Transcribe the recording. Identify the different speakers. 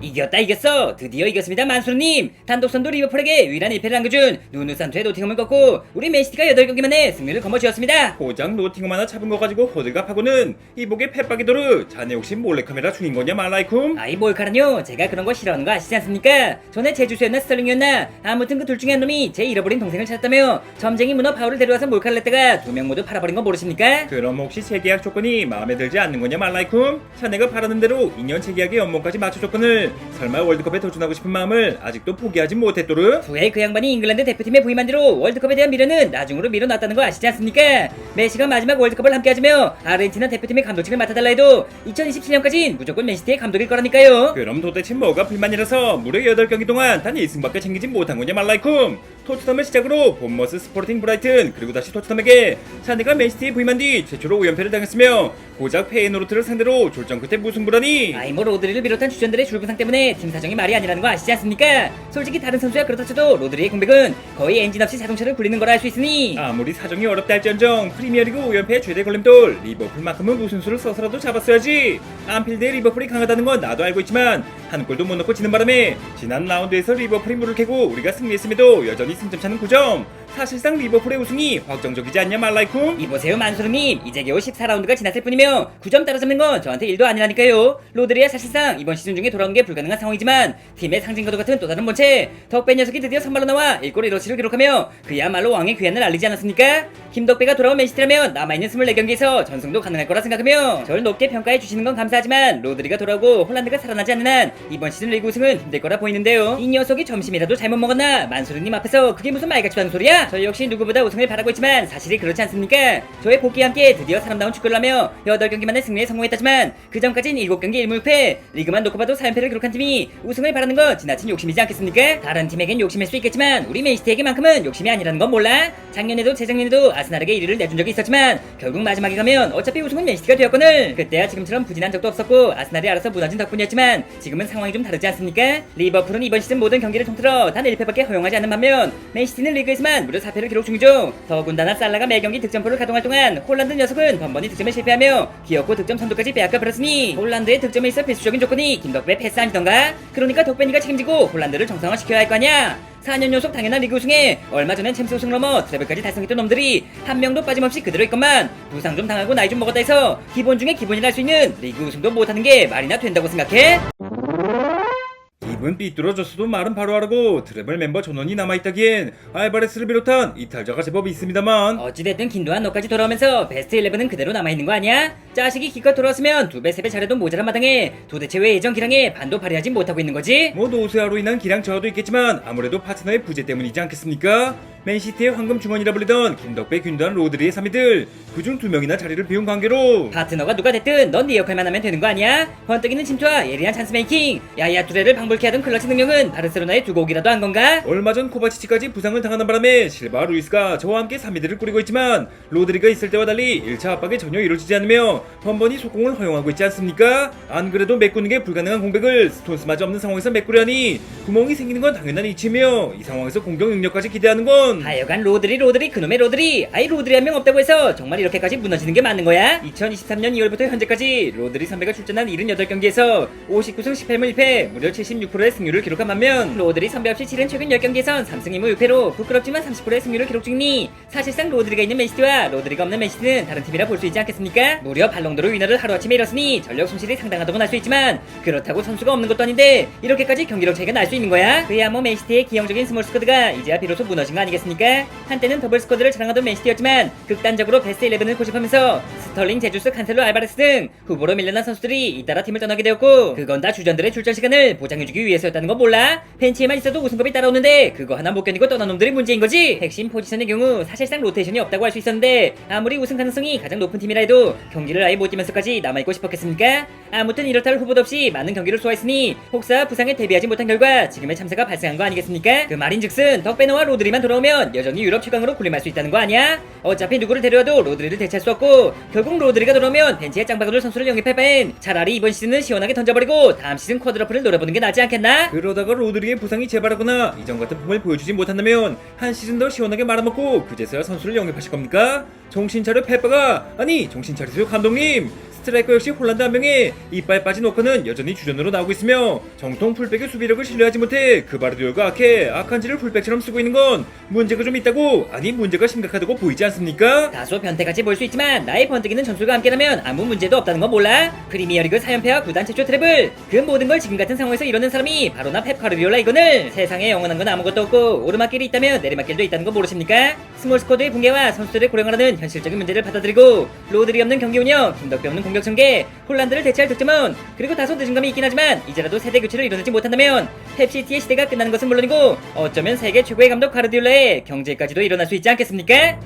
Speaker 1: 이겼어. 드디어 이겼습니다, 만수르님. 단독선두 리버풀에게 유일한 1패를 안겨준 누누산투의 노팅엄을 꺾고 우리 맨시티가 8경기 만에 승리를 거머쥐었습니다.
Speaker 2: 고작 노팅엄 하나 잡은 거 가지고 호들갑하고는 이복의 팻박이도르 자네 혹시 몰래카메라 중인 거냐 말라이쿰?
Speaker 1: 아이 몰카라뇨. 제가 그런 거 싫어하는 거 아시지 않습니까? 전에 제주스였나 스털링이었나 아무튼 그 둘 중에 한 놈이 제 잃어버린 동생을 찾았다며 점쟁이 문어 바울을 데려와서 몰카를 냈다가 2명 모두 팔아버린 거 모르십니까?
Speaker 2: 그럼 혹시 재계약 조건이 마음에 들지 않는 거냐 말라이쿰? 자네가 바라는 대로 2년 재계약의 연봉까지 맞춰 조건을 설마 월드컵에 도전하고 싶은 마음을 아직도 포기하지 못했도르?
Speaker 1: 후에 그 양반이 잉글랜드 대표팀에 부임한 뒤로 월드컵에 대한 미련은 나중으로 미뤄놨다는 거 아시지 않습니까? 메시가 마지막 월드컵을 함께하자며 아르헨티나 대표팀의 감독직을 맡아달라 해도 2027년까진 무조건 맨시티의 감독일 거라니까요.
Speaker 2: 그럼 도대체 뭐가 불만이라서 무려 8경기 동안 단 1승밖에 챙기지 못한 거냐 말라이쿰? 토트넘을 시작으로 본머스 스포팅 브라이튼 그리고 다시 토트넘에게 자네가 맨시티에 부임한 뒤 최초로 5연패를 당했으며 고작 페이노르트를 상대로 졸전 끝에 무승부라니.
Speaker 1: 아이 뭐 로드리를 비롯한 주전들의 줄부상 때문에 팀 사정이 말이 아니라는 거 아시지 않습니까? 솔직히 다른 선수야 그렇다 쳐도 로드리의 공백은 거의 엔진 없이 자동차를 굴리는 거라 할 수 있으니
Speaker 2: 아무리 사정이 어렵다 할지언정 프리미어리그 5연패의 최대 걸림돌 리버풀만큼은 무슨 수를 써서라도 잡았어야지. 안필드의 리버풀이 강하다는 건 나도 알고 있지만 한 골도 못 넣고 지는 바람에 지난 라운드에서 리버풀이 물을 캐고 우리가 승리했음에도 여전히 승점차는 9점. 사실상 리버풀의 우승이 확정적이지 않냐 말라이쿰?
Speaker 1: 이보세요 만수르님, 이제 겨우 14라운드가 지났을 뿐이며 9점 따라잡는 건 저한테 일도 아니라니까요. 로드리야 사실상 이번 시즌 중에 돌아온 게 불가능한 상황이지만 팀의 상징과도 같은 또 다른 본체 덕배 녀석이 드디어 선발로 나와 1골 1어시를 기록하며 그야말로 왕의 귀환을 알리지 않았습니까? 김덕배가 돌아온 맨시티라면 남아있는 24경기에서 전승도 가능할 거라 생각하며 저를 높게 평가해 주시는 건 감사하지만 로드리가 돌아오고 홀란드가 살아나지 않는 한 이번 시즌 리그 우승은 힘들 거라 보이는데요. 이 녀석이 점심이라도 잘못 먹었나? 만수르님 앞에서 그게 무슨 말같이 하는 소리야? 저 역시 누구보다 우승을 바라고 있지만 사실이 그렇지 않습니까? 저의 복귀와 함께 드디어 사람다운 축구를 하며 8경기 만에 승리에 성공했다지만 그 전까진 7경기 1무패 리그만 놓고 봐도 4연패를 기록한 팀이 우승을 바라는 건 지나친 욕심이지 않겠습니까? 다른 팀에겐 욕심일 수 있겠지만 우리 맨시티에게만큼은 욕심이 아니라는 건 몰라? 작년에도 재작년에도 아스날에게 1위를 내준 적이 있었지만 결국 마지막에 가면 어차피 우승은 맨시티가 되었거늘. 그때야 지금처럼 부진한 적도 없었고 아스날이 알아서 무너진 덕분이었지만 지금은 상황이 좀 다르지 않습니까? 리버풀은 이번 시즌 모든 경기를 통틀어 단 1패밖에 허용하지 않는 반면 맨시티는 리그에서만 무려 4패를 기록 중이죠. 더군다나 살라가 매경기 득점포를 가동할 동안 홀란드 녀석은 번번이 득점에 실패하며 기어코 득점 선두까지 빼앗겨 버렸으니 홀란드의 득점에 있어 필수적인 조건이 김덕배 패스 아니던가? 그러니까 덕배니가 책임지고 홀란드를 정상화시켜야 할 거 아냐? 4년 연속 당연한 리그 우승에 얼마 전엔 챔스 우승 넘어 트래블까지 달성했던 놈들이 한 명도 빠짐없이 그대로 있건만 부상 좀 당하고 나이 좀 먹었다 해서 기본 중에 기본이라 할 수 있는 리그 우승도 못하는 게 말이나 된다고 생각해?
Speaker 2: 입은 삐뚤어졌어도 말은 바로 하라고 트래블 멤버 전원이 남아있다기엔 알바레스를 비롯한 이탈자가 제법 있습니다만
Speaker 1: 어찌됐든 김도한 너까지 돌아오면서 베스트 11은 그대로 남아있는 거 아니야? 짜식이 기껏 돌아왔으면 2배 3배 잘해도 모자란 마당에 도대체 왜 예전 기량에 반도 발휘하지 못하고 있는 거지?
Speaker 2: 뭐 노쇠화로 인한 기량 저하도 있겠지만 아무래도 파트너의 부재 때문이지 않겠습니까? 맨시티의 황금 중원이라 불리던 김덕배, 균도한 로드리의 3위들 그중 2명이나 자리를 비운 관계로
Speaker 1: 파트너가 누가 됐든 넌 네 역할만 하면 되는 거 아니야? 번뜩이는 침투와 예리한 찬스 메이킹 야야 투레를 방불케 하던 클러치 능력은 바르셀로나의 두 곡이라도 한 건가?
Speaker 2: 얼마 전 코바치치까지 부상을 당하는 바람에 실바 루이스가 저와 함께 3위들을 꾸리고 있지만 로드리가 있을 때와 달리 1차 압박이 전혀 이루어지지 않으며 번번이 속공을 허용하고 있지 않습니까? 안 그래도 메꾸는 게 불가능한 공백을 스톤스마저 없는 상황에서 메꾸려니 구멍이 생기는 건 당연한 이치며 이 상황에서 공격 능력까지 기대하는 건
Speaker 1: 하여간 로드리 그놈의 로드리 아이 로드리 한 명 없다고 해서 정말 이렇게까지 무너지는 게 맞는 거야? 2023년 2월부터 현재까지 로드리 선배가 출전한 78경기에서 59승 18무 1패 무려 76%의 승률을 기록한 반면 로드리 선배 없이 치른 최근 10경기에선 3승 2무 6패로 부끄럽지만 30%의 승률을 기록 중이니 사실상 로드리가 있는 맨시티와 로드리가 없는 맨시티는 다른 팀이라 볼 수 있지 않겠습니까? 무려 발롱도르 위너를 하루아침에 잃었으니 전력 손실이 상당하다고는 할 수 있지만 그렇다고 선수가 없는 것도 아닌데 이렇게까지 경기력 차이가 날 수 있는 거야? 그야 뭐 맨시티의 기형적인 스몰 스쿼드가 이제야 비로소 무너진 거 아니겠습니까? 한때는 더블 스쿼드를 자랑하던 맨시티였지만 극단적으로 베스트 11을 고집하면서 스털링, 제주스, 칸셀로, 알바레스 등 후보로 밀려난 선수들이 잇따라 팀을 떠나게 되었고 그건 다 주전들의 출전 시간을 보장해주기 위해서였다는 거 몰라? 벤치에만 있어도 우승컵이 따라오는데 그거 하나 못 견디고 떠난 놈들이 문제인 거지? 핵심 포지션의 경우 사실상 로테이션이 없다고 할 수 있었는데 아무리 우승 가능성이 가장 높은 팀이라 해도 경기를 아예 못 뛰면서까지 남아있고 싶었겠습니까? 아무튼 이렇다 할 후보도 없이 많은 경기를 소화했으니 혹사 부상에 대비하지 못한 결과 지금의 참사가 발생한 거 아니겠습니까? 그 말인즉슨 덕배너와 로드리만 돌아오면 여전히 유럽 최강으로 군림할 수 있다는 거 아니야? 어차피 누구를 데려와도 로드리를 대체할 수 없고 결국 로드리가 돌아오면 벤치에 짱박아둘 선수를 영입할 바엔 차라리 이번 시즌은 시원하게 던져버리고 다음 시즌 쿼드러플을 노려보는 게 낫지 않겠나?
Speaker 2: 그러다가 로드리의 부상이 재발하거나 이전 같은 폼을 보여주지 못한다면 한 시즌 더 시원하게 말아먹고 그제서야 선수를 영입하실 겁니까? 정신 차려 페빠가 아니 정신 차리세요 감독님. 스트라이커 역시 홀란드 한 명에 이빨 빠진 워커는 여전히 주전으로 나오고 있으며 정통 풀백의 수비력을 신뢰하지 못해 그바르디올과 악한지를 풀백처럼 쓰고 있는 건 문제가 좀 있다고, 아니 문제가 심각하다고 보이지 않습니까?
Speaker 1: 다소 변태같이 보일 수 있지만 나의 번뜩이는 전술과 함께라면 아무 문제도 없다는 거 몰라? 프리미어리그 4연패와 구단 최초 트래블, 그 모든 걸 지금 같은 상황에서 이뤄낸 사람이 바로 나 펩 가르디올라 이거늘. 세상에 영원한 건 아무것도 없고 오르막길이 있다면 내리막길도 있다는 거 모르십니까? 스몰 스쿼드의 붕괴와 선수들의 고령화라는 현실적인 문제를 받아들이고 로드리 없는 경기 운영, 김덕배 없는 공격 전개, 홀란드를 대체할 득점원, 그리고 다소 늦은 감이 있긴 하지만 이제라도 세대 교체를 이뤄내지 못한다면 펩시티의 시대가 끝나는 것은 물론이고 어쩌면 세계 최고의 감독 가르디올라의 경제까지도 일어날 수 있지 않겠습니까?